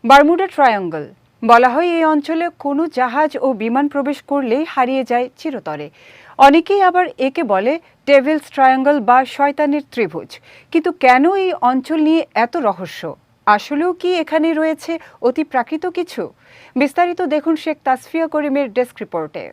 Bermuda triangle বলা হয় এই অঞ্চলে কোনো জাহাজ ও বিমান প্রবেশ করলেই হারিয়ে যায় চিরতরে। অনেকেই আবার একে বলে ডেভিলস ট্রায়াঙ্গল বা শয়তানের ত্রিভুজ। কিন্তু কেন এই অঞ্চল নিয়ে এত রহস্য? আসলেও কি এখানে রয়েছে অতি প্রাকৃত কিছু? বিস্তারিত দেখুন শেখ তাসফিয়া করিমের ডেস্ক রিপোর্টে।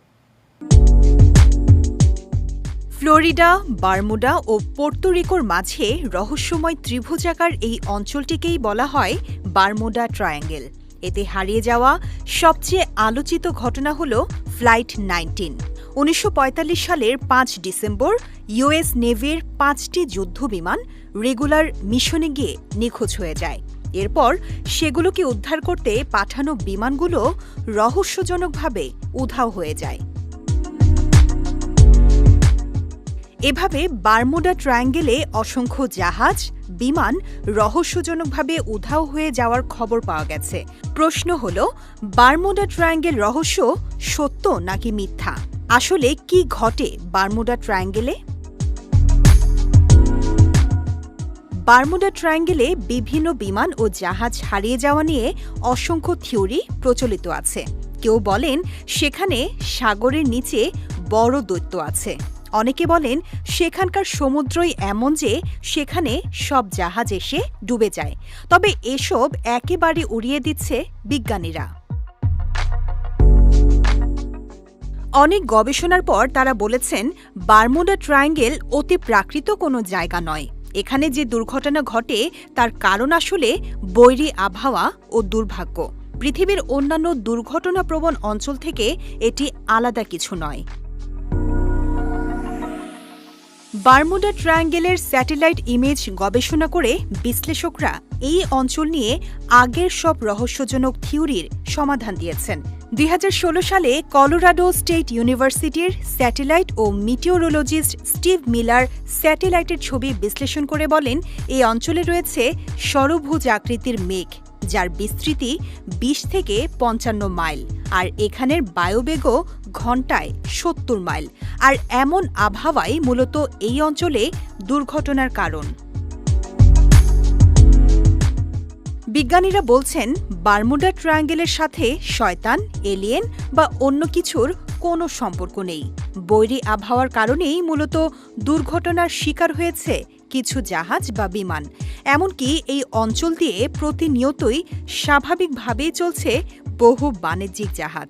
ফ্লোরিডা, বারমুডা ও পোর্তো রিকোর মাঝে রহস্যময় ত্রিভুজাকার এই অঞ্চলটিকেই বলা হয় বারমুডা ট্রায়াঙ্গেল। এতে হারিয়ে যাওয়া সবচেয়ে আলোচিত ঘটনা হল ফ্লাইট 19। ১৯৪৫ সালের ৫ ডিসেম্বর ইউএস নেভির ৫টি যুদ্ধবিমান রেগুলার মিশনে গিয়ে নিখোঁজ হয়ে যায়। এরপর সেগুলোকে উদ্ধার করতে পাঠানো বিমানগুলো রহস্যজনকভাবে উধাও হয়ে যায়। এভাবে বারমুডা ট্রায়াঙ্গেলে অসংখ্য জাহাজ, বিমান রহস্যজনকভাবে উধাও হয়ে যাওয়ার খবর পাওয়া গেছে। প্রশ্ন হল, বারমুডা ট্রায়াঙ্গেল রহস্য সত্য নাকি মিথ্যা? আসলে কি ঘটে বারমুডা ট্রায়াঙ্গেলে? বারমুডা ট্রায়াঙ্গেলে বিভিন্ন বিমান ও জাহাজ হারিয়ে যাওয়া নিয়ে অসংখ্য থিওরি প্রচলিত আছে। কেউ বলেন সেখানে সাগরের নিচে বড় দৈত্য আছে। অনেকে বলেন সেখানকার সমুদ্রই এমন যে সেখানে সব জাহাজ এসে ডুবে যায়। তবে এসব একেবারে উড়িয়ে দিচ্ছে বিজ্ঞানীরা। অনেক গবেষণার পর তারা বলেছেন বারমুডা ট্রায়াঙ্গেল অতি প্রাকৃত কোনো জায়গা নয়। এখানে যে দুর্ঘটনা ঘটে তার কারণ আসলে বৈরী আবহাওয়া ও দুর্ভাগ্য। পৃথিবীর অন্যান্য দুর্ঘটনাপ্রবণ অঞ্চল থেকে এটি আলাদা কিছু নয়। বারমুডা ট্রায়াঙ্গেলের স্যাটেলাইট ইমেজ গবেষণা করে বিশ্লেষকরা এই অঞ্চল নিয়ে আগের সব রহস্যজনক থিওরির সমাধান দিয়েছেন। ২০১৬ সালে কলোরাডো স্টেট ইউনিভার্সিটির স্যাটেলাইট ও মিটিওরোলজিস্ট স্টিভ মিলার স্যাটেলাইটের ছবি বিশ্লেষণ করে বলেন, এই অঞ্চলে রয়েছে ষড়ভুজ আকৃতির মেঘ, যার বিস্তৃতি ২০ থেকে ৫৫ মাইল, আর এখানের বায়ুবেগও ঘণ্টায় ৭০ মাইল। আর এমন আবহাওয়াই মূলত এই অঞ্চলে দুর্ঘটনার কারণ। বিজ্ঞানীরা বলছেন বারমুডা ট্রায়াঙ্গেলের সাথে শয়তান, এলিয়েন বা অন্য কিছুর কোনো সম্পর্ক নেই। বৈরী আবহাওয়ার কারণেই মূলত দুর্ঘটনার শিকার হয়েছে কিছু জাহাজ বা বিমান। এমনকি এই অঞ্চল দিয়ে প্রতিনিয়তই স্বাভাবিকভাবেই চলছে বহু বাণিজ্যিক জাহাজ।